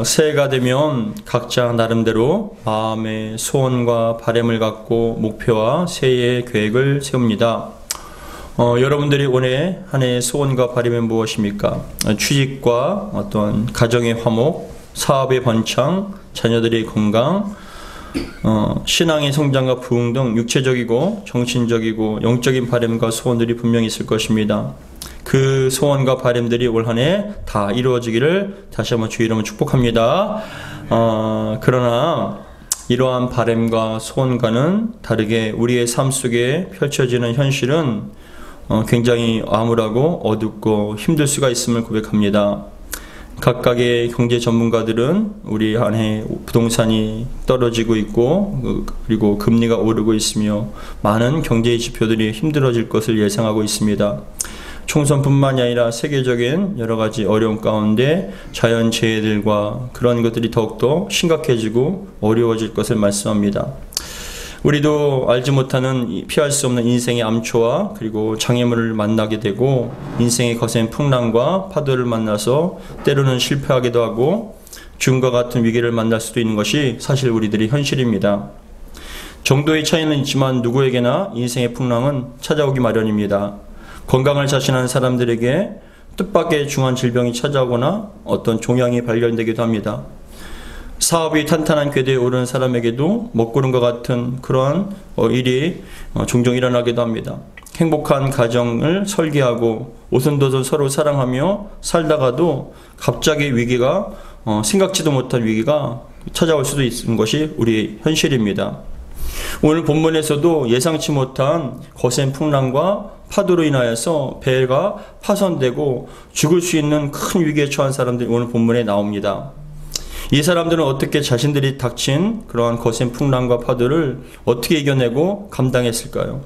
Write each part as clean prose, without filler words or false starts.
새해가 되면 각자 나름대로 마음의 소원과 바람을 갖고 목표와 새해의 계획을 세웁니다. 여러분들이 올해 한 해의 소원과 바람은 무엇입니까? 취직과 어떤 가정의 화목, 사업의 번창, 자녀들의 건강, 신앙의 성장과 부흥 등 육체적이고 정신적이고 영적인 바람과 소원들이 분명히 있을 것입니다. 그 소원과 바람들이 올 한 해 다 이루어지기를 다시 한번 주의 이름으로 축복합니다. 그러나 이러한 바람과 소원과는 다르게 우리의 삶 속에 펼쳐지는 현실은 굉장히 암울하고 어둡고 힘들 수가 있음을 고백합니다. 각각의 경제 전문가들은 우리 한 해 부동산이 떨어지고 있고 그리고 금리가 오르고 있으며 많은 경제 지표들이 힘들어질 것을 예상하고 있습니다. 총선뿐만이 아니라 세계적인 여러 가지 어려움 가운데 자연재해들과 그런 것들이 더욱더 심각해지고 어려워질 것을 말씀합니다. 우리도 알지 못하는 피할 수 없는 인생의 암초와 그리고 장애물을 만나게 되고 인생의 거센 풍랑과 파도를 만나서 때로는 실패하기도 하고 죽음과 같은 위기를 만날 수도 있는 것이 사실 우리들의 현실입니다. 정도의 차이는 있지만 누구에게나 인생의 풍랑은 찾아오기 마련입니다. 건강을 자신하는 사람들에게 뜻밖의 중한 질병이 찾아오거나 어떤 종양이 발견되기도 합니다. 사업이 탄탄한 궤도에 오르는 사람에게도 먹구름과 같은 그러한 일이 종종 일어나기도 합니다. 행복한 가정을 설계하고 오손도손 서로 사랑하며 살다가도 갑자기 위기가 생각지도 못한 위기가 찾아올 수도 있는 것이 우리의 현실입니다. 오늘 본문에서도 예상치 못한 거센 풍랑과 파도로 인하여서 배가 파손되고 죽을 수 있는 큰 위기에 처한 사람들이 오늘 본문에 나옵니다. 이 사람들은 어떻게 자신들이 닥친 그러한 거센 풍랑과 파도를 어떻게 이겨내고 감당했을까요?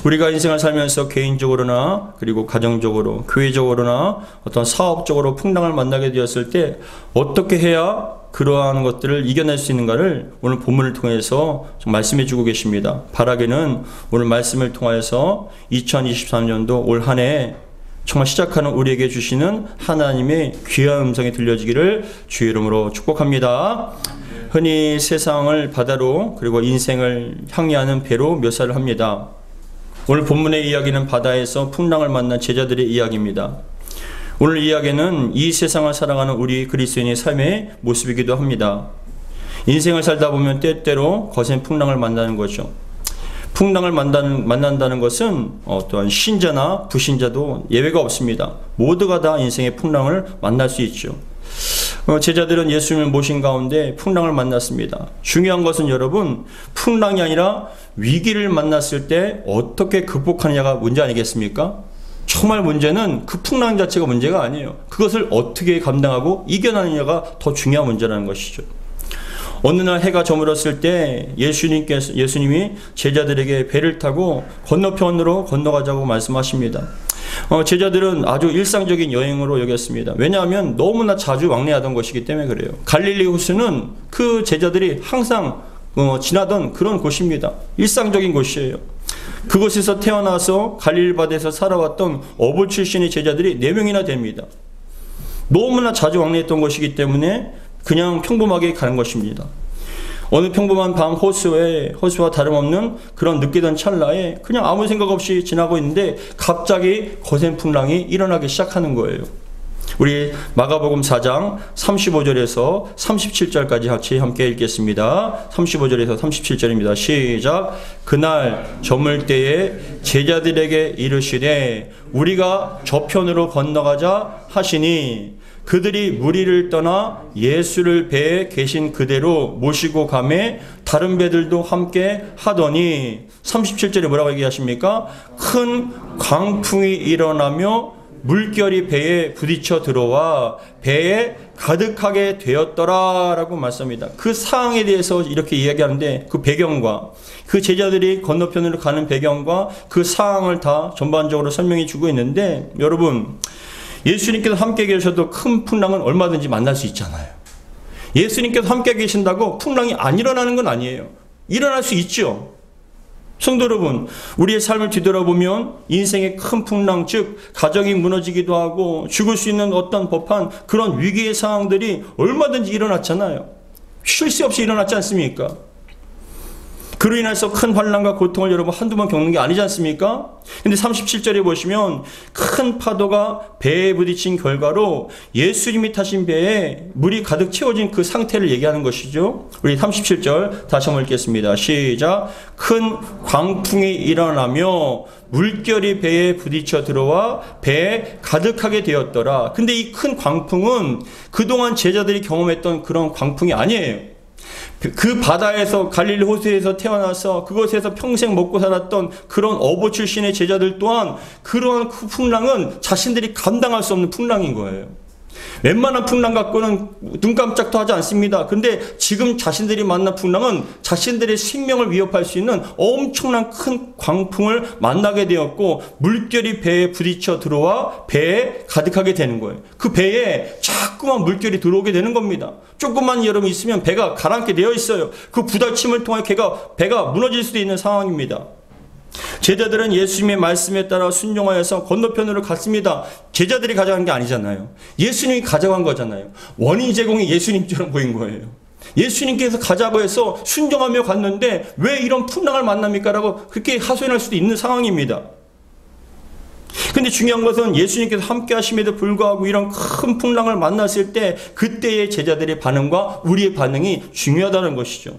우리가 인생을 살면서 개인적으로나 그리고 가정적으로, 교회적으로나 어떤 사업적으로 풍랑을 만나게 되었을 때 어떻게 해야 그러한 것들을 이겨낼 수 있는가를 오늘 본문을 통해서 좀 말씀해 주고 계십니다. 바라기는 오늘 말씀을 통하여서 2023년도 올 한 해 정말 시작하는 우리에게 주시는 하나님의 귀한 음성이 들려지기를 주의 이름으로 축복합니다. 흔히 세상을 바다로 그리고 인생을 향해하는 배로 묘사를 합니다. 오늘 본문의 이야기는 바다에서 풍랑을 만난 제자들의 이야기입니다. 오늘 이야기는 이 세상을 살아가는 우리 그리스도인의 삶의 모습이기도 합니다. 인생을 살다 보면 때때로 거센 풍랑을 만나는 거죠. 풍랑을 만난다는 것은 또한 신자나 불신자도 예외가 없습니다. 모두가 다 인생의 풍랑을 만날 수 있죠. 제자들은 예수님을 모신 가운데 풍랑을 만났습니다. 중요한 것은 여러분, 풍랑이 아니라 위기를 만났을 때 어떻게 극복하느냐가 문제 아니겠습니까? 정말 문제는 그 풍랑 자체가 문제가 아니에요. 그것을 어떻게 감당하고 이겨내느냐가 더 중요한 문제라는 것이죠. 어느 날 해가 저물었을 때 예수님이 제자들에게 배를 타고 건너편으로 건너가자고 말씀하십니다. 제자들은 아주 일상적인 여행으로 여겼습니다. 왜냐하면 너무나 자주 왕래하던 것이기 때문에 그래요. 갈릴리 호수는 그 제자들이 항상 지나던 그런 곳입니다. 일상적인 곳이에요. 그곳에서 태어나서 갈릴리 바다에서 살아왔던 어부 출신의 제자들이 4명이나 됩니다. 너무나 자주 왕래했던 것이기 때문에 그냥 평범하게 가는 것입니다. 어느 평범한 밤 호수와 다름없는 그런 늦게던 찰나에 그냥 아무 생각 없이 지나고 있는데 갑자기 거센 풍랑이 일어나기 시작하는 거예요. 우리 마가복음 4장 35절에서 37절까지 같이 함께 읽겠습니다. 35절에서 37절입니다. 시작. 그날 저물 때에 제자들에게 이르시되 우리가 저편으로 건너가자 하시니 그들이 무리를 떠나 예수를 배에 계신 그대로 모시고 가매 다른 배들도 함께 하더니 37절에 뭐라고 얘기하십니까? 큰 광풍이 일어나며 물결이 배에 부딪혀 들어와 배에 가득하게 되었더라 라고 말씀합니다. 그 상황에 대해서 이렇게 이야기하는데 그 배경과 그 제자들이 건너편으로 가는 배경과 그 상황을 다 전반적으로 설명해 주고 있는데 여러분, 예수님께서 함께 계셔도 큰 풍랑은 얼마든지 만날 수 있잖아요. 예수님께서 함께 계신다고 풍랑이 안 일어나는 건 아니에요. 일어날 수 있죠. 성도 여러분, 우리의 삶을 뒤돌아보면 인생의 큰 풍랑, 즉 가정이 무너지기도 하고 죽을 수 있는 어떤 법한 그런 위기의 상황들이 얼마든지 일어났잖아요. 쉴 새 없이 일어났지 않습니까? 그로 인해서 큰 환난과 고통을 여러분 한두 번 겪는 게 아니지 않습니까? 근데 37절에 보시면 큰 파도가 배에 부딪힌 결과로 예수님이 타신 배에 물이 가득 채워진 그 상태를 얘기하는 것이죠. 우리 37절 다시 한번 읽겠습니다. 시작. 큰 광풍이 일어나며 물결이 배에 부딪혀 들어와 배에 가득하게 되었더라. 근데 이 큰 광풍은 그동안 제자들이 경험했던 그런 광풍이 아니에요. 그 바다에서 갈릴리 호수에서 태어나서 그곳에서 평생 먹고 살았던 그런 어부 출신의 제자들 또한 그런 그 풍랑은 자신들이 감당할 수 없는 풍랑인 거예요. 웬만한 풍랑 갖고는 눈 깜짝도 하지 않습니다. 근데 지금 자신들이 만난 풍랑은 자신들의 생명을 위협할 수 있는 엄청난 큰 광풍을 만나게 되었고 물결이 배에 부딪혀 들어와 배에 가득하게 되는 거예요. 그 배에 자꾸만 물결이 들어오게 되는 겁니다. 조금만 여러분 있으면 배가 가라앉게 되어 있어요. 그 부딪힘을 통해 배가 무너질 수도 있는 상황입니다. 제자들은 예수님의 말씀에 따라 순종하여서 건너편으로 갔습니다. 제자들이 가져간 게 아니잖아요. 예수님이 가져간 거잖아요. 원인 제공이 예수님처럼 보인 거예요. 예수님께서 가자고 해서 순종하며 갔는데 왜 이런 풍랑을 만납니까? 라고 그렇게 하소연할 수도 있는 상황입니다. 근데 중요한 것은 예수님께서 함께 하심에도 불구하고 이런 큰 풍랑을 만났을 때 그때의 제자들의 반응과 우리의 반응이 중요하다는 것이죠.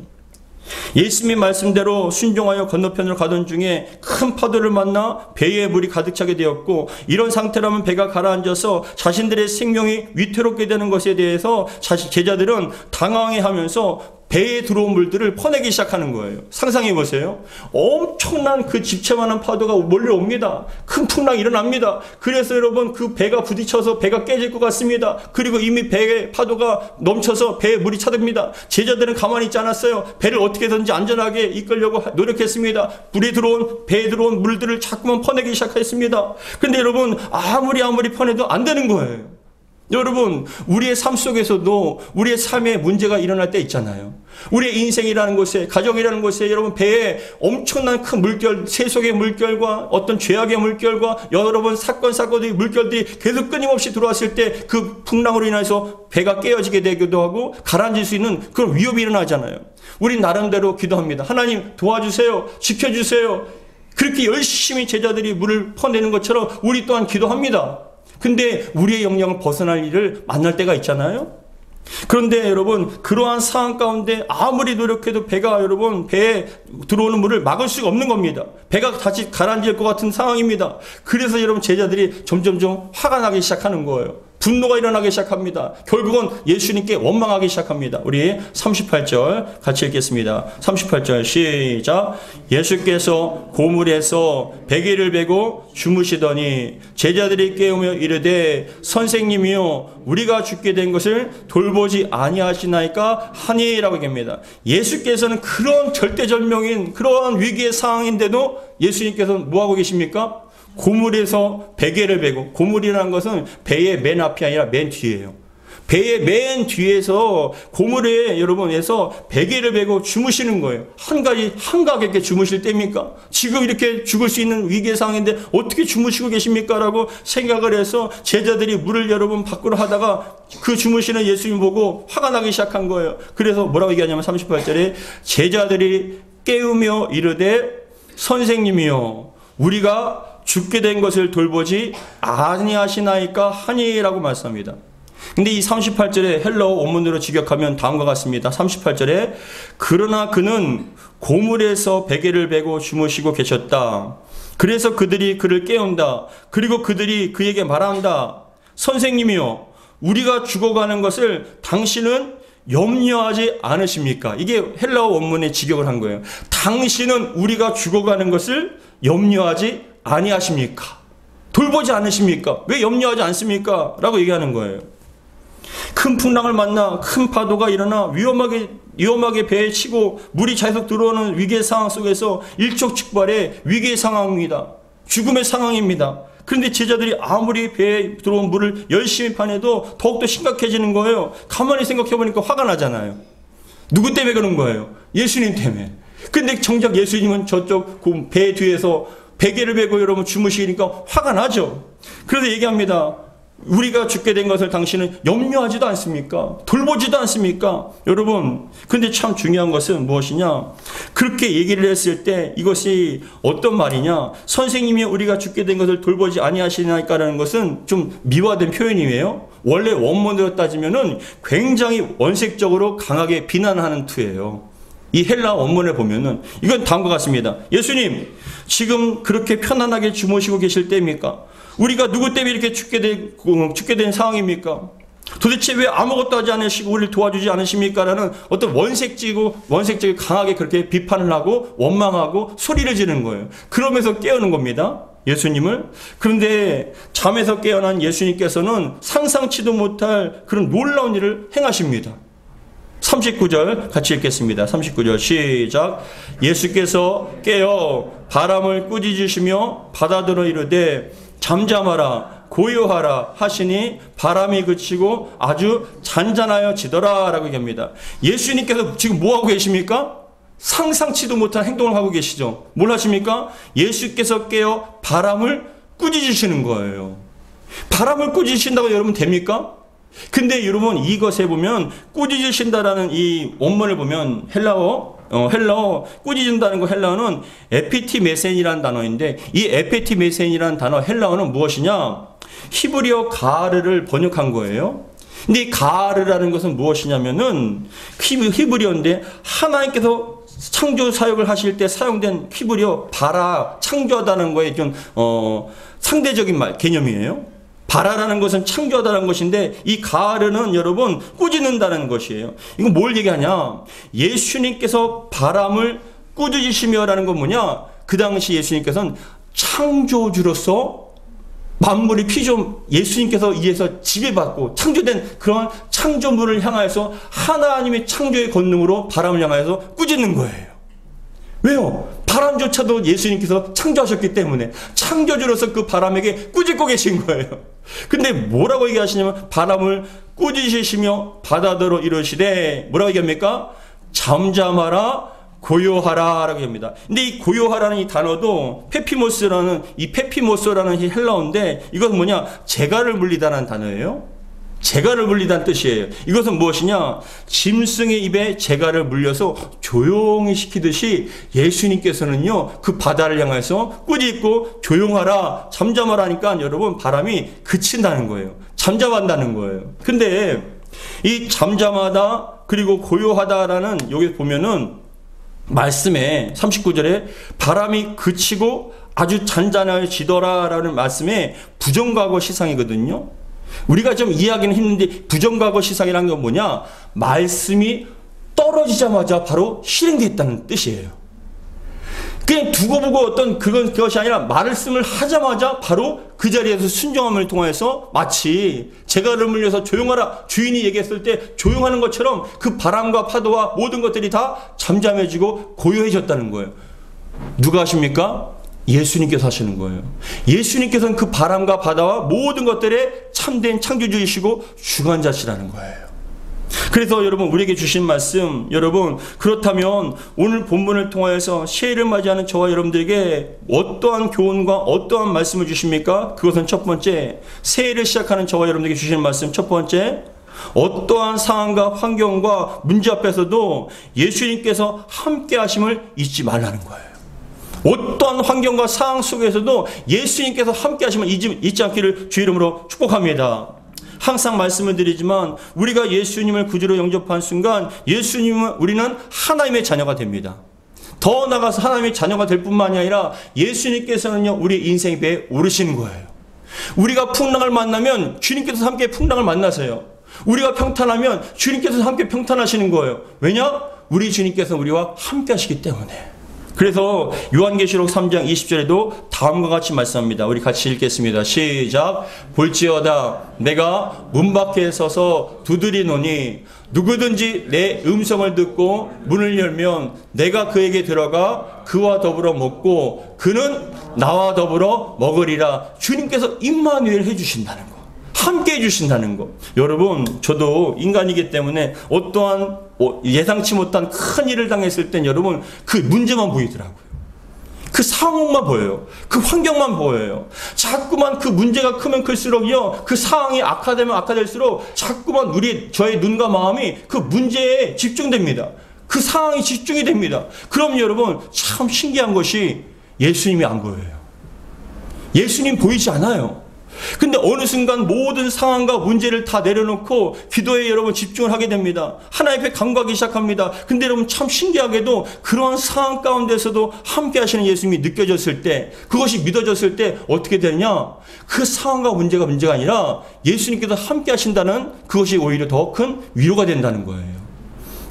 예수님의 말씀대로 순종하여 건너편으로 가던 중에 큰 파도를 만나 배에 물이 가득 차게 되었고 이런 상태라면 배가 가라앉아서 자신들의 생명이 위태롭게 되는 것에 대해서 제자들은 당황해하면서 배에 들어온 물들을 퍼내기 시작하는 거예요. 상상해 보세요. 엄청난 그 집채만한 파도가 몰려옵니다. 큰 풍랑이 일어납니다. 그래서 여러분 그 배가 부딪혀서 배가 깨질 것 같습니다. 그리고 이미 배에 파도가 넘쳐서 배에 물이 차듭니다. 제자들은 가만히 있지 않았어요. 배를 어떻게든지 안전하게 이끌려고 노력했습니다. 배에 들어온 물들을 자꾸만 퍼내기 시작했습니다. 근데 여러분 아무리 퍼내도 안 되는 거예요. 여러분 우리의 삶 속에서도 우리의 삶에 문제가 일어날 때 있잖아요. 우리의 인생이라는 곳에 가정이라는 곳에 여러분 배에 엄청난 큰 물결, 세속의 물결과 어떤 죄악의 물결과 여러 번 사건들이 물결들이 계속 끊임없이 들어왔을 때 그 풍랑으로 인해서 배가 깨어지게 되기도 하고 가라앉을 수 있는 그런 위협이 일어나잖아요. 우리 나름대로 기도합니다. 하나님 도와주세요. 지켜주세요. 그렇게 열심히 제자들이 물을 퍼내는 것처럼 우리 또한 기도합니다. 근데 우리의 영역을 벗어날 일을 만날 때가 있잖아요. 그런데 여러분 그러한 상황 가운데 아무리 노력해도 배가 여러분 배에 들어오는 물을 막을 수가 없는 겁니다. 배가 다시 가라앉을 것 같은 상황입니다. 그래서 여러분 제자들이 점점점 화가 나기 시작하는 거예요. 분노가 일어나기 시작합니다. 결국은 예수님께 원망하기 시작합니다. 우리 38절 같이 읽겠습니다. 38절 시작. 예수께서 고물에서 베개를 베고 주무시더니 제자들이 깨우며 이르되 선생님이요 우리가 죽게 된 것을 돌보지 아니하시나이까 하니라고 얘기합니다. 예수께서는 그런 절대절명인 그러한 위기의 상황인데도 예수님께서는 뭐하고 계십니까? 고물에서 베개를 베고, 고물이라는 것은 배의 맨 앞이 아니라 맨 뒤에요. 배의 맨 뒤에서 고물에 여러분에서 베개를 베고 주무시는 거예요. 한가하게 주무실 때입니까? 지금 이렇게 죽을 수 있는 위기의 상황인데 어떻게 주무시고 계십니까? 라고 생각을 해서 제자들이 물을 여러분 밖으로 하다가 그 주무시는 예수님 보고 화가 나기 시작한 거예요. 그래서 뭐라고 얘기하냐면 38절에 제자들이 깨우며 이르되 선생님이요 우리가 죽게 된 것을 돌보지 아니하시나이까 하니라고 말씀합니다. 근데 이 38절에 헬라어 원문으로 직역하면 다음과 같습니다. 38절에 그러나 그는 고물에서 베개를 베고 주무시고 계셨다. 그래서 그들이 그를 깨운다. 그리고 그들이 그에게 말한다. 선생님이요 우리가 죽어가는 것을 당신은 염려하지 않으십니까? 이게 헬라어 원문에 직역을 한 거예요. 당신은 우리가 죽어가는 것을 염려하지 아니하십니까? 돌보지 않으십니까? 왜 염려하지 않습니까? 라고 얘기하는 거예요. 큰 풍랑을 만나 큰 파도가 일어나 위험하게 배에 치고 물이 계속 들어오는 위기의 상황 속에서 일촉즉발의 위기의 상황입니다. 죽음의 상황입니다. 그런데 제자들이 아무리 배에 들어온 물을 열심히 파내도 더욱더 심각해지는 거예요. 가만히 생각해보니까 화가 나잖아요. 누구 때문에 그런 거예요? 예수님 때문에. 근데 정작 예수님은 저쪽 배 뒤에서 베개를 베고 여러분 주무시니까 화가 나죠. 그래서 얘기합니다. 우리가 죽게 된 것을 당신은 염려하지도 않습니까? 돌보지도 않습니까? 여러분, 근데 참 중요한 것은 무엇이냐? 그렇게 얘기를 했을 때 이것이 어떤 말이냐? 선생님이 우리가 죽게 된 것을 돌보지 아니하시나이까라는 것은 좀 미화된 표현이에요. 원래 원문으로 따지면은 굉장히 원색적으로 강하게 비난하는 투예요. 이 헬라 원문을 보면은 이건 다음과 같습니다. 예수님, 지금 그렇게 편안하게 주무시고 계실 때입니까? 우리가 누구 때문에 이렇게 죽게 된 상황입니까? 도대체 왜 아무것도 하지 않으시고 우리를 도와주지 않으십니까? 라는 어떤 원색적이고 강하게 그렇게 비판을 하고 원망하고 소리를 지르는 거예요. 그러면서 깨우는 겁니다. 예수님을. 그런데 잠에서 깨어난 예수님께서는 상상치도 못할 그런 놀라운 일을 행하십니다. 39절 같이 읽겠습니다. 39절 시작. 예수께서 깨어 바람을 꾸짖으시며 바다들어 이르되 잠잠하라 고요하라 하시니 바람이 그치고 아주 잔잔하여지더라 라고 얘기합니다. 예수님께서 지금 뭐하고 계십니까? 상상치도 못한 행동을 하고 계시죠. 뭘 하십니까? 예수께서 깨어 바람을 꾸짖으시는 거예요. 바람을 꾸짖으신다고 여러분 됩니까? 근데 여러분 이것에 보면 꾸짖으신다라는 이 원문을 보면 헬라어 꾸짖는다는 거 헬라어는 에피티메센이라는 단어인데 이 에피티메센이라는 단어 헬라어는 무엇이냐? 히브리어 가르를 번역한 거예요. 근데 이 가르라는 것은 무엇이냐면은 히브리어인데 하나님께서 창조 사역을 하실 때 사용된 히브리어 바라 창조하다는 거에 좀 상대적인 개념이에요. 바라라는 것은 창조하다는 것인데 이 가르는 여러분 꾸짖는다는 것이에요. 이건 뭘 얘기하냐? 예수님께서 바람을 꾸짖으시며라는 건 뭐냐? 그 당시 예수님께서는 창조주로서 만물이 예수님께서 의해서 지배받고 창조된 그런 창조물을 향하여서 하나님의 창조의 권능으로 바람을 향하여서 꾸짖는 거예요. 왜요? 바람조차도 예수님께서 창조하셨기 때문에 창조주로서 그 바람에게 꾸짖고 계신 거예요. 근데 뭐라고 얘기하시냐면 바람을 꾸짖으시며 바다더러 이르시되 뭐라고 얘기합니까? 잠잠하라 고요하라 라고 합니다. 근데 이 고요하라는 이 단어도 페피모스라는 이 헬라어인데 이것은 뭐냐? 재갈을 물리다라는 단어예요. 재갈을 물리다는 뜻이에요. 이것은 무엇이냐? 짐승의 입에 재갈을 물려서 조용히 시키듯이 예수님께서는요 그 바다를 향해서 꾸짖고 조용하라 잠잠하라 하니까 여러분 바람이 그친다는 거예요. 잠잠한다는 거예요. 근데 이 잠잠하다 그리고 고요하다라는 여기 보면은 말씀에 39절에 바람이 그치고 아주 잔잔해지더라라는 말씀에 부정과거 시상이거든요. 우리가 좀 이해하기는 힘든데 부정과거 시상이라는 건 뭐냐? 말씀이 떨어지자마자 바로 실행됐다는 뜻이에요. 그냥 두고 보고 어떤 그것이 아니라 말씀을 하자마자 바로 그 자리에서 순종함을 통해서 마치 재갈을 물려서 조용하라 주인이 얘기했을 때 조용하는 것처럼 그 바람과 파도와 모든 것들이 다 잠잠해지고 고요해졌다는 거예요. 누가 하십니까? 예수님께서 하시는 거예요. 예수님께서는 그 바람과 바다와 모든 것들의 참된 창조주이시고 주관자시라는 거예요. 그래서 여러분 우리에게 주신 말씀 여러분 그렇다면 오늘 본문을 통하여서 새해를 맞이하는 저와 여러분들에게 어떠한 교훈과 어떠한 말씀을 주십니까? 그것은 첫 번째 새해를 시작하는 저와 여러분들에게 주시는 말씀 첫 번째 어떠한 상황과 환경과 문제 앞에서도 예수님께서 함께 하심을 잊지 말라는 거예요. 어떠한 환경과 상황 속에서도 예수님께서 함께 하심을 잊지 않기를 주 이름으로 축복합니다. 항상 말씀을 드리지만 우리가 예수님을 구주로 영접한 순간 우리는 하나님의 자녀가 됩니다. 더 나아가서 하나님의 자녀가 될 뿐만이 아니라 예수님께서는요 우리 인생 배에 오르시는 거예요. 우리가 풍랑을 만나면 주님께서 함께 풍랑을 만나세요. 우리가 평탄하면 주님께서 함께 평탄하시는 거예요. 왜냐? 우리 주님께서 우리와 함께 하시기 때문에. 그래서 요한계시록 3장 20절에도 다음과 같이 말씀합니다. 우리 같이 읽겠습니다. 시작. 볼지어다 내가 문 밖에 서서 두드리노니 누구든지 내 음성을 듣고 문을 열면 내가 그에게 들어가 그와 더불어 먹고 그는 나와 더불어 먹으리라. 주님께서 임마누엘 해주신다는 거. 함께 해주신다는 것. 여러분, 저도 인간이기 때문에 어떠한 예상치 못한 큰 일을 당했을 땐 여러분 그 문제만 보이더라고요. 그 상황만 보여요. 그 환경만 보여요. 자꾸만 그 문제가 크면 클수록요, 그 상황이 악화되면 악화될수록 자꾸만 저의 눈과 마음이 그 문제에 집중됩니다. 그 상황이 집중이 됩니다. 그럼 여러분, 참 신기한 것이 예수님이 안 보여요. 예수님 보이지 않아요. 근데 어느 순간 모든 상황과 문제를 다 내려놓고 기도에 여러분 집중을 하게 됩니다. 하나님 앞에 간구하기 시작합니다. 근데 여러분 참 신기하게도 그러한 상황 가운데서도 함께 하시는 예수님이 느껴졌을 때, 그것이 믿어졌을 때 어떻게 되느냐? 그 상황과 문제가 아니라 예수님께서 함께 하신다는 그것이 오히려 더 큰 위로가 된다는 거예요.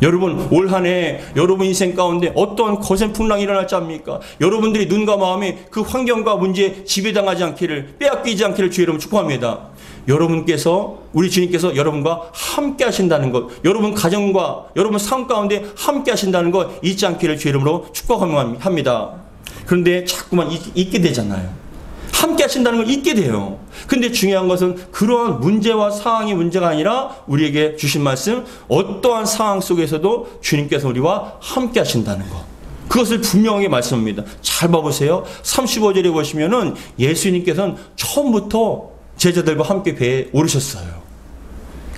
여러분, 올 한 해 여러분 인생 가운데 어떠한 거센 풍랑이 일어날지 압니까? 여러분들이 눈과 마음이 그 환경과 문제에 지배당하지 않기를, 빼앗기지 않기를 주의 이름으로 축복합니다. 여러분께서, 우리 주님께서 여러분과 함께 하신다는 것, 여러분 가정과 여러분 삶 가운데 함께 하신다는 것 잊지 않기를 주의 이름으로 축복합니다. 그런데 자꾸만 잊게 되잖아요. 함께 하신다는 걸 잊게 돼요. 근데 중요한 것은 그러한 문제와 상황이 문제가 아니라 우리에게 주신 말씀, 어떠한 상황 속에서도 주님께서 우리와 함께 하신다는 것. 그것을 분명하게 말씀합니다. 잘 봐보세요. 35절에 보시면은 예수님께서는 처음부터 제자들과 함께 배에 오르셨어요.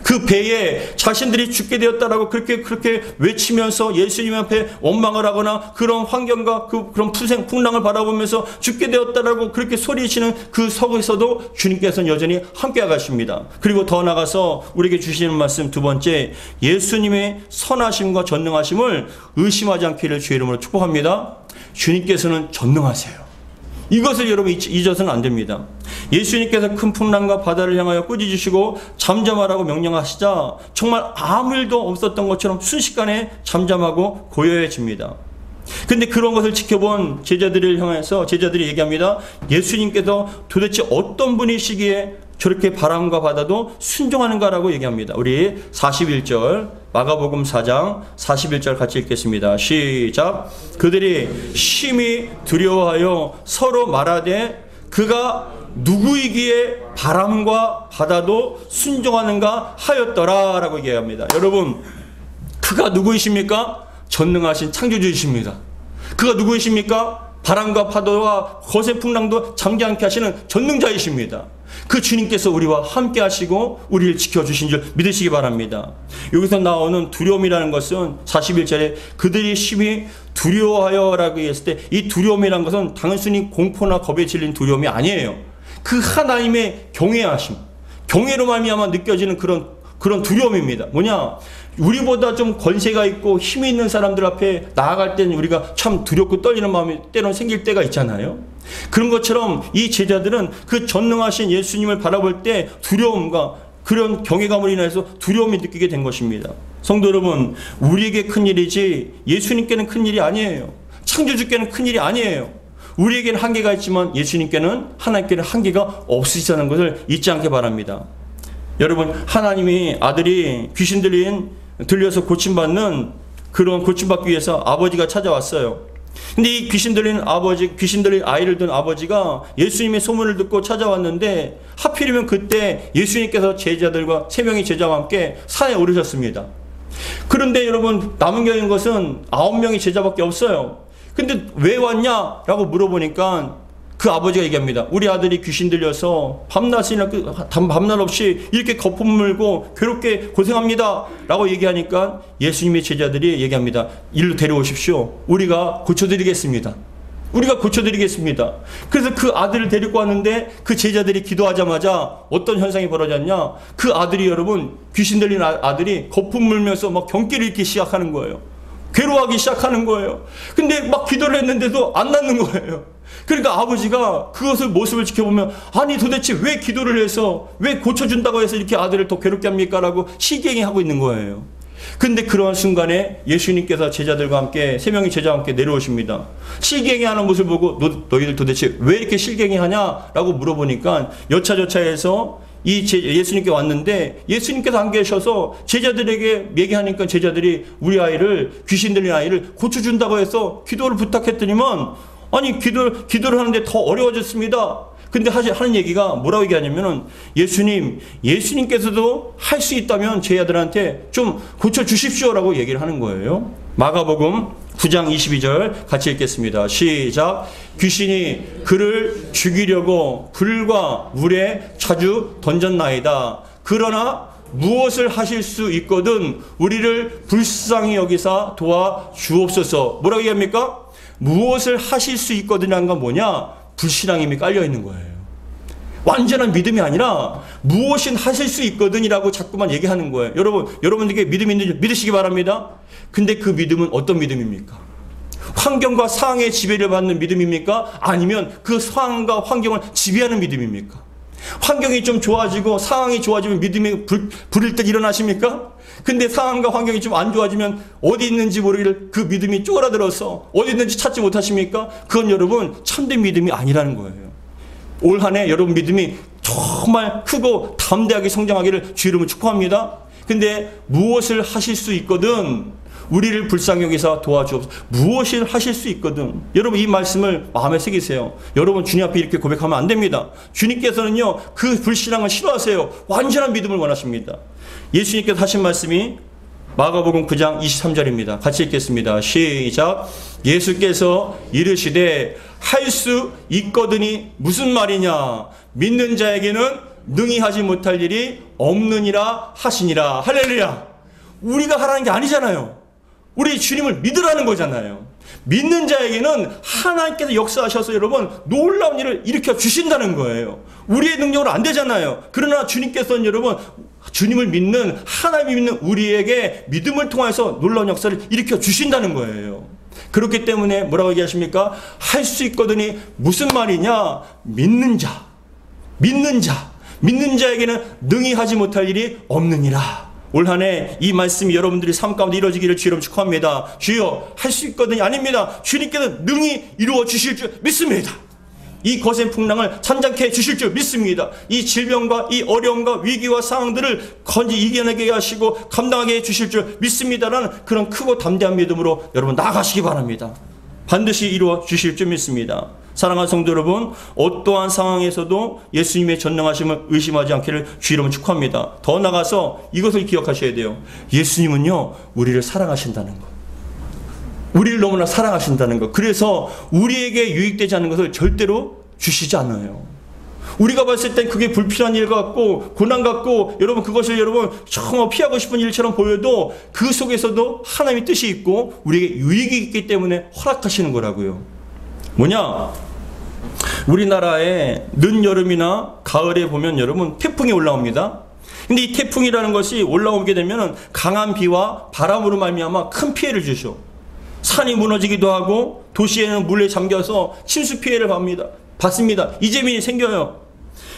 그 배에 자신들이 죽게 되었다라고 그렇게 외치면서 예수님 앞에 원망을 하거나 그런 환경과 그런 풍랑을 바라보면서 죽게 되었다라고 그렇게 소리치는 그 속에서도 주님께서는 여전히 함께 가십니다. 그리고 더 나가서 우리에게 주시는 말씀 두 번째, 예수님의 선하심과 전능하심을 의심하지 않기를 주의 이름으로 축복합니다. 주님께서는 전능하세요. 이것을 여러분 잊어서는 안 됩니다. 예수님께서 큰 풍랑과 바다를 향하여 꾸짖으시고 잠잠하라고 명령하시자 정말 아무 일도 없었던 것처럼 순식간에 잠잠하고 고요해집니다. 근데 그런 것을 지켜본 제자들을 향해서 제자들이 얘기합니다. 예수님께서 도대체 어떤 분이시기에 저렇게 바람과 바다도 순종하는가라고 얘기합니다. 우리 41절 마가복음 4장 41절 같이 읽겠습니다. 시작. 그들이 심히 두려워하여 서로 말하되 그가 누구이기에 바람과 바다도 순종하는가 하였더라 라고 얘기합니다. 여러분, 그가 누구이십니까? 전능하신 창조주이십니다. 그가 누구이십니까? 바람과 파도와 거센 풍랑도 잠기 않게 하시는 전능자이십니다. 그 주님께서 우리와 함께 하시고 우리를 지켜주신 줄 믿으시기 바랍니다. 여기서 나오는 두려움이라는 것은 41절에 그들이 심히 두려워하여 라고 했을 때 이 두려움이라는 것은 단순히 공포나 겁에 질린 두려움이 아니에요. 그 하나님의 경외하심, 경외로 말미암아 느껴지는 그런 두려움입니다. 뭐냐? 우리보다 좀 권세가 있고 힘이 있는 사람들 앞에 나아갈 때는 우리가 참 두렵고 떨리는 마음이 때로는 생길 때가 있잖아요. 그런 것처럼 이 제자들은 그 전능하신 예수님을 바라볼 때 두려움과 그런 경외감으로 인해서 두려움이 느끼게 된 것입니다. 성도 여러분, 우리에게 큰일이지 예수님께는 큰일이 아니에요. 창조주께는 큰일이 아니에요. 우리에게는 한계가 있지만 예수님께는, 하나님께는 한계가 없으시다는 것을 잊지 않게 바랍니다. 여러분, 하나님이 아들이 귀신 들려서 고침받는 그런 고침받기 위해서 아버지가 찾아왔어요. 근데 이 귀신 들린 아이를 둔 아버지가 예수님의 소문을 듣고 찾아왔는데 하필이면 그때 예수님께서 제자들과 3명의 제자와 함께 산에 오르셨습니다. 그런데 여러분, 남은 경우인 것은 9명의 제자밖에 없어요. 근데 왜 왔냐라고 물어보니까 그 아버지가 얘기합니다. 우리 아들이 귀신 들려서 밤낮 없이 이렇게 거품 물고 괴롭게 고생합니다 라고 얘기하니까 예수님의 제자들이 얘기합니다. 일로 데려오십시오. 우리가 고쳐드리겠습니다. 그래서 그 아들을 데리고 왔는데 그 제자들이 기도하자마자 어떤 현상이 벌어졌냐? 그 아들이, 여러분, 귀신 들린 아들이 거품 물면서 막 경기를 잃기 시작하는 거예요. 괴로워하기 시작하는 거예요. 근데 막 기도를 했는데도 안 낫는 거예요. 그러니까 아버지가 그것을 모습을 지켜보면, 아니 도대체 왜 기도를 해서, 왜 고쳐준다고 해서 이렇게 아들을 더 괴롭게 합니까? 라고 실갱이하고 있는 거예요. 근데 그러한 순간에 예수님께서 제자들과 함께, 3명의 제자와 함께 내려오십니다. 실갱이하는 모습을 보고 너희들 도대체 왜 이렇게 실갱이하냐? 라고 물어보니까 여차저차해서 예수님께 왔는데 예수님께서 안 계셔서 제자들에게 얘기하니까 제자들이 우리 아이를, 귀신 들린 아이를 고쳐준다고 해서 기도를 부탁했더니만, 아니 기도를 하는데 더 어려워졌습니다. 근데 하는 얘기가 뭐라고 얘기하냐면은 예수님께서도 할 수 있다면 제 아들한테 좀 고쳐주십시오라고 얘기를 하는 거예요. 마가복음 9장 22절 같이 읽겠습니다. 시작. 귀신이 그를 죽이려고 불과 물에 자주 던졌나이다. 그러나 무엇을 하실 수 있거든 우리를 불쌍히 여기사 도와 주옵소서. 뭐라고 얘기합니까? 무엇을 하실 수 있거든이라는 건 뭐냐? 불신앙임이 깔려 있는 거예요. 완전한 믿음이 아니라 무엇인 하실 수 있거든이라고 자꾸만 얘기하는 거예요. 여러분들에게 믿음이 있는지 믿으시기 바랍니다. 근데 그 믿음은 어떤 믿음입니까? 환경과 상황의 지배를 받는 믿음입니까? 아니면 그 상황과 환경을 지배하는 믿음입니까? 환경이 좀 좋아지고 상황이 좋아지면 믿음이 부릴 듯 일어나십니까? 근데 상황과 환경이 좀 안 좋아지면 어디 있는지 모르길 그 믿음이 쪼그라들어서 어디 있는지 찾지 못하십니까? 그건 여러분 참된 믿음이 아니라는 거예요. 올 한 해 여러분 믿음이 정말 크고 담대하게 성장하기를 주 이름으로 축복합니다. 근데 무엇을 하실 수 있거든 우리를 불쌍히 여기사 도와주옵소서. 무엇을 하실 수 있거든. 여러분 이 말씀을 마음에 새기세요. 여러분 주님 앞에 이렇게 고백하면 안 됩니다. 주님께서는요 그 불신앙을 싫어하세요. 완전한 믿음을 원하십니다. 예수님께서 하신 말씀이 마가복음 9장 23절입니다. 같이 읽겠습니다. 시작. 예수께서 이르시되 할 수 있거든이 무슨 말이냐? 믿는 자에게는 능히 하지 못할 일이 없느니라 하시니라. 할렐루야. 우리가 하라는 게 아니잖아요. 우리 주님을 믿으라는 거잖아요. 믿는 자에게는 하나님께서 역사하셔서 여러분 놀라운 일을 일으켜 주신다는 거예요. 우리의 능력으로 안 되잖아요. 그러나 주님께서는 여러분 주님을 믿는 하나님을 믿는 우리에게 믿음을 통해서 놀라운 역사를 일으켜 주신다는 거예요. 그렇기 때문에 뭐라고 얘기하십니까? 할 수 있거든이 무슨 말이냐? 믿는 자에게는 능히 하지 못할 일이 없느니라. 올 한 해 이 말씀이 여러분들이 삶 가운데 이루어지기를 주여 축복합니다. 주여 할 수 있거든이 아닙니다. 주님께서 능히 이루어 주실 줄 믿습니다. 이 거센 풍랑을 잔잔케 해주실 줄 믿습니다. 이 질병과 이 어려움과 위기와 상황들을 건지 이겨내게 하시고 감당하게 해주실 줄 믿습니다라는 그런 크고 담대한 믿음으로 여러분 나아가시기 바랍니다. 반드시 이루어 주실 줄 믿습니다. 사랑하는 성도 여러분, 어떠한 상황에서도 예수님의 전능하심을 의심하지 않기를 주 이름으로 축복합니다. 더 나아가서 이것을 기억하셔야 돼요. 예수님은요 우리를 사랑하신다는 것, 우리를 너무나 사랑하신다는 것. 그래서 우리에게 유익되지 않는 것을 절대로 주시지 않아요. 우리가 봤을 땐 그게 불필요한 일 같고 고난 같고 여러분 그것을 여러분 정말 피하고 싶은 일처럼 보여도 그 속에서도 하나님의 뜻이 있고 우리에게 유익이 있기 때문에 허락하시는 거라고요. 뭐냐? 우리나라에 늦여름이나 가을에 보면 여러분 태풍이 올라옵니다. 근데 이 태풍이라는 것이 올라오게 되면 강한 비와 바람으로 말미암아 큰 피해를 주죠. 산이 무너지기도 하고 도시에는 물에 잠겨서 침수 피해를 받습니다. 이재민이 생겨요.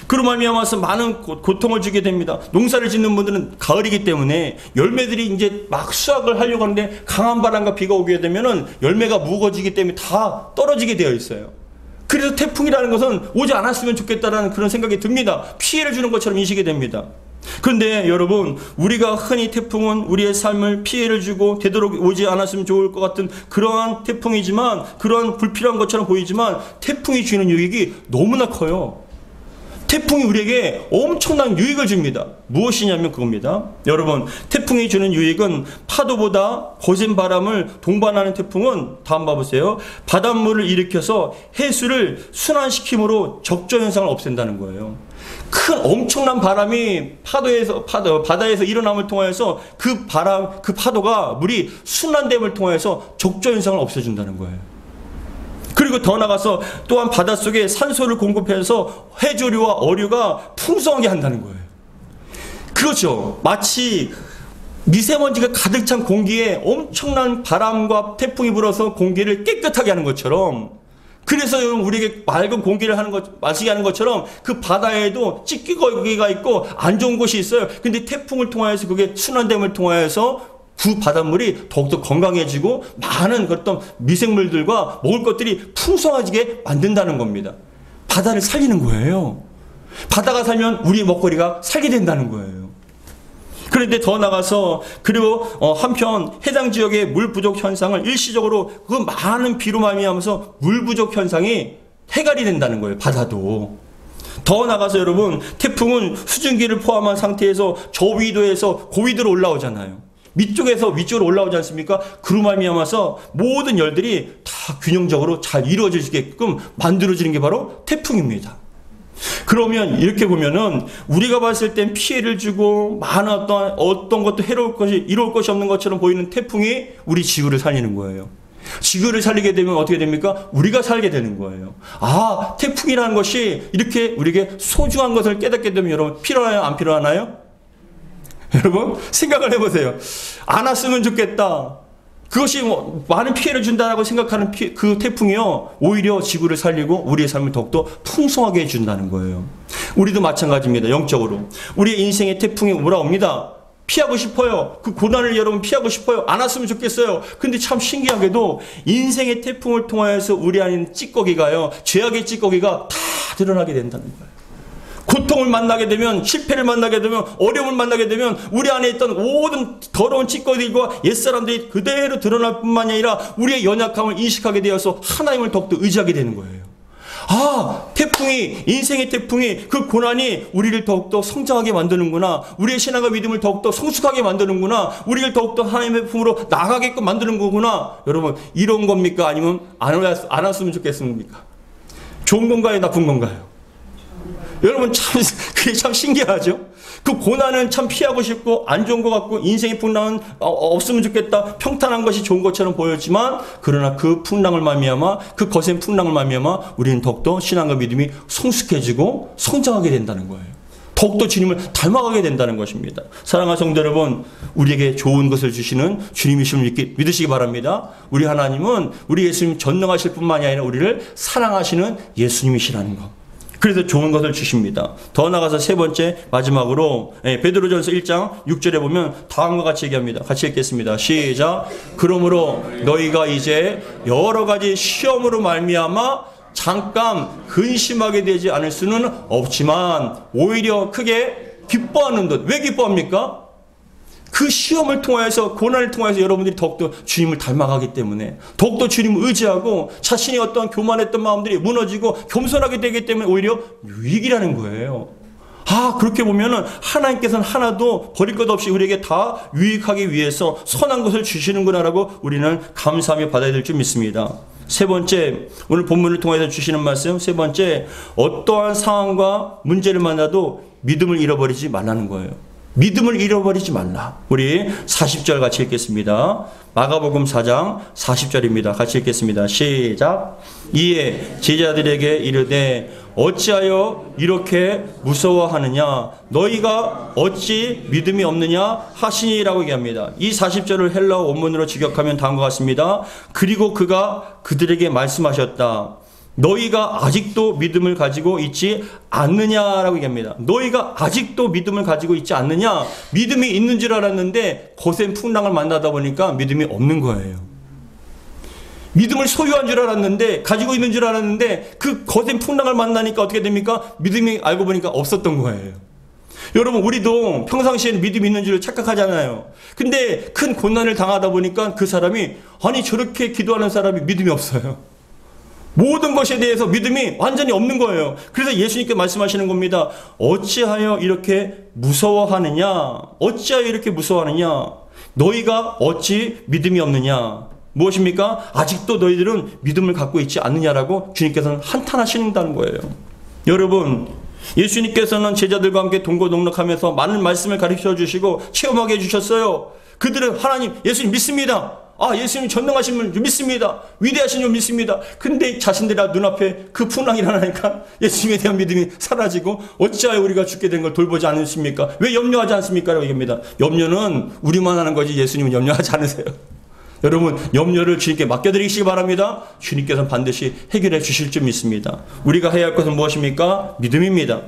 그로 말미암아서 많은 고통을 주게 됩니다. 농사를 짓는 분들은 가을이기 때문에 열매들이 이제 막 수확을 하려고 하는데 강한 바람과 비가 오게 되면은 열매가 무거워지기 때문에 다 떨어지게 되어 있어요. 그래서 태풍이라는 것은 오지 않았으면 좋겠다라는 그런 생각이 듭니다. 피해를 주는 것처럼 인식이 됩니다. 그런데 여러분 우리가 흔히 태풍은 우리의 삶을 피해를 주고 되도록 오지 않았으면 좋을 것 같은 그러한 태풍이지만 그러한 불필요한 것처럼 보이지만 태풍이 주는 유익이 너무나 커요. 태풍이 우리에게 엄청난 유익을 줍니다. 무엇이냐면 그겁니다. 여러분 태풍이 주는 유익은 파도보다 거센 바람을 동반하는 태풍은 다음 봐보세요. 바닷물을 일으켜서 해수를 순환시킴으로 적조 현상을 없앤다는 거예요. 큰 엄청난 바람이 바다에서 일어남을 통해서 그 파도가 물이 순환됨을 통해서 적조 현상을 없애준다는 거예요. 그리고 더 나가서 또한 바닷속에 산소를 공급해서 해조류와 어류가 풍성하게 한다는 거예요. 그렇죠. 마치 미세먼지가 가득 찬 공기에 엄청난 바람과 태풍이 불어서 공기를 깨끗하게 하는 것처럼, 그래서 여러분 우리에게 맑은 공기를 마시게 하는 것처럼 그 바다에도 찌꺼기가 있고 안 좋은 곳이 있어요. 근데 태풍을 통하여서 그게 순환됨을 통하여서 그 바닷물이 더욱더 건강해지고 많은 어떤 미생물들과 먹을 것들이 풍성해지게 만든다는 겁니다. 바다를 살리는 거예요. 바다가 살면 우리의 먹거리가 살게 된다는 거예요. 그런데 더 나가서 그리고 한편 해당 지역의 물 부족 현상을 일시적으로 그 많은 비로 말미암아서 물 부족 현상이 해결이 된다는 거예요. 바다도. 더 나가서 여러분, 태풍은 수증기를 포함한 상태에서 저위도에서 고위도로 올라오잖아요. 밑쪽에서 위쪽으로 올라오지 않습니까? 그로 말미암아서 모든 열들이 다 균형적으로 잘 이루어지게끔 만들어지는 게 바로 태풍입니다. 그러면 이렇게 보면은 우리가 봤을 땐 피해를 주고 많은 어떤 것도 이로울 것이 없는 것처럼 보이는 태풍이 우리 지구를 살리는 거예요. 지구를 살리게 되면 어떻게 됩니까? 우리가 살게 되는 거예요. 아, 태풍이라는 것이 이렇게 우리에게 소중한 것을 깨닫게 되면 여러분 필요하나요? 안 필요하나요? 여러분 생각을 해보세요. 안 왔으면 좋겠다. 그것이 많은 피해를 준다라고 생각하는 그 태풍이요, 오히려 지구를 살리고 우리의 삶을 더욱더 풍성하게 해준다는 거예요. 우리도 마찬가지입니다. 영적으로 우리의 인생의 태풍이 몰아옵니다. 피하고 싶어요. 그 고난을 여러분 피하고 싶어요. 안 왔으면 좋겠어요. 근데 참 신기하게도 인생의 태풍을 통하여서 우리 안에 있는 찌꺼기가요, 죄악의 찌꺼기가 다 드러나게 된다는 거예요. 고통을 만나게 되면, 실패를 만나게 되면, 어려움을 만나게 되면 우리 안에 있던 모든 더러운 찌꺼기들과 옛사람들이 그대로 드러날 뿐만이 아니라 우리의 연약함을 인식하게 되어서 하나님을 더욱더 의지하게 되는 거예요. 아, 인생의 태풍이, 그 고난이 우리를 더욱더 성장하게 만드는구나. 우리의 신앙과 믿음을 더욱더 성숙하게 만드는구나. 우리를 더욱더 하나님의 품으로 나가게끔 만드는 거구나. 여러분, 이런 겁니까? 아니면 안 왔으면 좋겠습니까? 좋은 건가요? 나쁜 건가요? 여러분 그게 참 신기하죠? 그 고난은 참 피하고 싶고 안 좋은 것 같고 인생의 풍랑은 없으면 좋겠다, 평탄한 것이 좋은 것처럼 보였지만, 그러나 그 풍랑을 말미암아, 그 거센 풍랑을 말미암아 우리는 더욱더 신앙과 믿음이 성숙해지고 성장하게 된다는 거예요. 더욱더 주님을 닮아가게 된다는 것입니다. 사랑하는 성도 여러분, 우리에게 좋은 것을 주시는 주님이심을 믿으시기 바랍니다. 우리 하나님은 우리 예수님 전능하실 뿐만이 아니라 우리를 사랑하시는 예수님이시라는 것. 그래서 좋은 것을 주십니다. 더 나아가서 세 번째, 마지막으로 베드로전서 1장 6절에 보면 다음과 같이 얘기합니다. 같이 읽겠습니다. 시작. 그러므로 너희가 이제 여러 가지 시험으로 말미암아 잠깐 근심하게 되지 않을 수는 없지만 오히려 크게 기뻐하는 것. 왜 기뻐합니까? 그 시험을 통해서, 고난을 통해서 여러분들이 더욱더 주님을 닮아가기 때문에, 더욱더 주님을 의지하고 자신이 어떤 교만했던 마음들이 무너지고 겸손하게 되기 때문에 오히려 유익이라는 거예요. 아, 그렇게 보면은 하나님께서는 하나도 버릴 것 없이 우리에게 다 유익하기 위해서 선한 것을 주시는구나라고 우리는 감사하며 받아야 될 줄 믿습니다. 세 번째, 오늘 본문을 통해서 주시는 말씀, 세 번째, 어떠한 상황과 문제를 만나도 믿음을 잃어버리지 말라는 거예요. 믿음을 잃어버리지 말라. 우리 40절 같이 읽겠습니다. 마가복음 4장 40절입니다. 같이 읽겠습니다. 시작. 이에 제자들에게 이르되 어찌하여 이렇게 무서워하느냐? 너희가 어찌 믿음이 없느냐? 하시니라고 얘기합니다. 이 40절을 헬라어 원문으로 직역하면 다음과 같습니다. 그리고 그가 그들에게 말씀하셨다. 너희가 아직도 믿음을 가지고 있지 않느냐라고 얘기합니다. 너희가 아직도 믿음을 가지고 있지 않느냐? 믿음이 있는 줄 알았는데 거센 풍랑을 만나다 보니까 믿음이 없는 거예요. 믿음을 소유한 줄 알았는데, 가지고 있는 줄 알았는데 그 거센 풍랑을 만나니까 어떻게 됩니까? 믿음이 알고 보니까 없었던 거예요. 여러분, 우리도 평상시에는 믿음이 있는 줄 착각하잖아요. 근데 큰 고난을 당하다 보니까 그 사람이, 아니 저렇게 기도하는 사람이 믿음이 없어요. 모든 것에 대해서 믿음이 완전히 없는 거예요. 그래서 예수님께 말씀하시는 겁니다. 어찌하여 이렇게 무서워하느냐? 어찌하여 이렇게 무서워하느냐? 너희가 어찌 믿음이 없느냐? 무엇입니까? 아직도 너희들은 믿음을 갖고 있지 않느냐라고 주님께서는 한탄하신다는 거예요. 여러분, 예수님께서는 제자들과 함께 동고동락하면서 많은 말씀을 가르쳐 주시고 체험하게 해주셨어요. 그들은 하나님, 예수님 믿습니다. 아, 예수님 전능하신 분 믿습니다. 위대하신 분 믿습니다. 근데 자신들이 눈앞에 그 풍랑이 일어나니까 예수님에 대한 믿음이 사라지고 어찌하여 우리가 죽게 된 걸 돌보지 않으십니까? 왜 염려하지 않습니까? 라고 얘기합니다. 염려는 우리만 하는 거지 예수님은 염려하지 않으세요. 여러분, 염려를 주님께 맡겨드리시기 바랍니다. 주님께서는 반드시 해결해 주실 줄 믿습니다. 우리가 해야 할 것은 무엇입니까? 믿음입니다.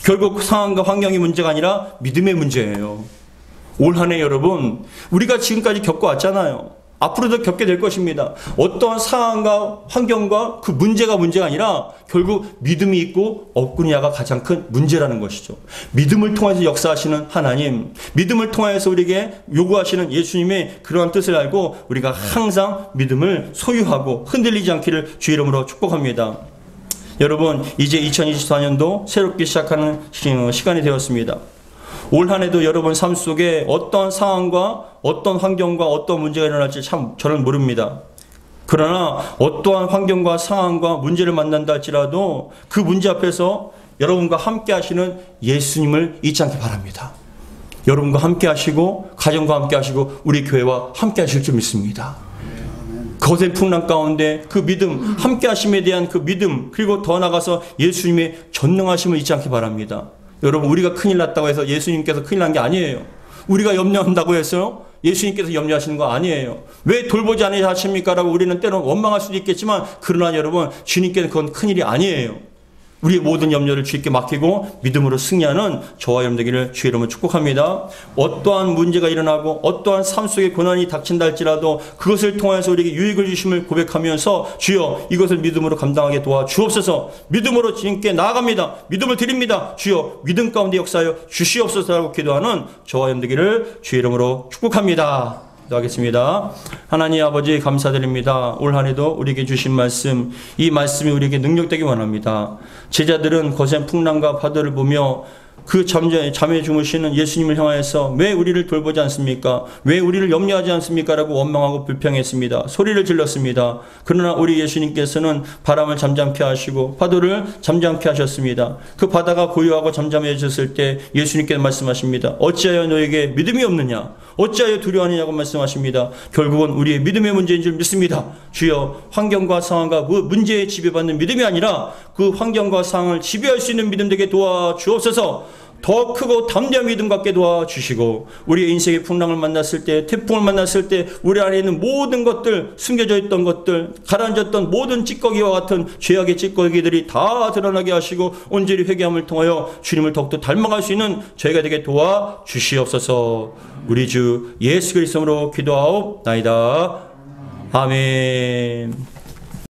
결국 상황과 환경이 문제가 아니라 믿음의 문제예요. 올 한 해 여러분, 우리가 지금까지 겪어왔잖아요. 앞으로도 겪게 될 것입니다. 어떠한 상황과 환경과 그 문제가 아니라 결국 믿음이 있고 없느냐가 가장 큰 문제라는 것이죠. 믿음을 통해서 역사하시는 하나님, 믿음을 통해서 우리에게 요구하시는 예수님의 그러한 뜻을 알고 우리가 항상 믿음을 소유하고 흔들리지 않기를 주의 이름으로 축복합니다. 여러분, 이제 2024년도 새롭게 시작하는 시간이 되었습니다. 올 한 해도 여러분 삶 속에 어떤 상황과 어떤 환경과 어떤 문제가 일어날지 참 저는 모릅니다. 그러나 어떠한 환경과 상황과 문제를 만난다 할지라도 그 문제 앞에서 여러분과 함께 하시는 예수님을 잊지 않기 바랍니다. 여러분과 함께 하시고 가정과 함께 하시고 우리 교회와 함께 하실 줄 믿습니다. 거센 풍랑 가운데 그 믿음, 함께 하심에 대한 그 믿음, 그리고 더 나아가서 예수님의 전능하심을 잊지 않기 바랍니다. 여러분, 우리가 큰일 났다고 해서 예수님께서 큰일 난 게 아니에요. 우리가 염려한다고 해서 예수님께서 염려하시는 거 아니에요. 왜 돌보지 않으십니까? 라고 우리는 때론 원망할 수도 있겠지만, 그러나 여러분, 주님께는 그건 큰일이 아니에요. 우리의 모든 염려를 주님께 맡기고 믿음으로 승리하는 저와 여러분 되기를 주의 이름으로 축복합니다. 어떠한 문제가 일어나고 어떠한 삶 속에 고난이 닥친다 할지라도 그것을 통해서 우리에게 유익을 주심을 고백하면서 주여 이것을 믿음으로 감당하게 도와주옵소서. 믿음으로 주님께 나아갑니다. 믿음을 드립니다. 주여 믿음 가운데 역사하여 주시옵소서라고 기도하는 저와 여러분 되기를 주의 이름으로 축복합니다. 기도하겠습니다. 하나님 아버지 감사드립니다. 올 한 해도 우리에게 주신 말씀, 이 말씀이 우리에게 능력되기 원합니다. 제자들은 거센 풍랑과 파도를 보며 그 잠에 주무시는 예수님을 향하여서 왜 우리를 돌보지 않습니까? 왜 우리를 염려하지 않습니까? 라고 원망하고 불평했습니다. 소리를 질렀습니다. 그러나 우리 예수님께서는 바람을 잠잠케 하시고 파도를 잠잠케 하셨습니다. 그 바다가 고요하고 잠잠해졌을 때 예수님께서 말씀하십니다. 어찌하여 너에게 믿음이 없느냐? 어찌하여 두려워하느냐고 말씀하십니다. 결국은 우리의 믿음의 문제인 줄 믿습니다. 주여 환경과 상황과 문제에 지배받는 믿음이 아니라 그 환경과 상황을 지배할 수 있는 믿음 되게 도와주옵소서. 더 크고 담대한 믿음 갖게 도와주시고 우리의 인생의 풍랑을 만났을 때, 태풍을 만났을 때 우리 안에 있는 모든 것들, 숨겨져 있던 것들, 가라앉았던 모든 찌꺼기와 같은 죄악의 찌꺼기들이 다 드러나게 하시고 온전히 회개함을 통하여 주님을 더욱더 닮아갈 수 있는 저희가 되게 도와주시옵소서. 우리 주 예수 그리스도로 기도하옵나이다. 아멘.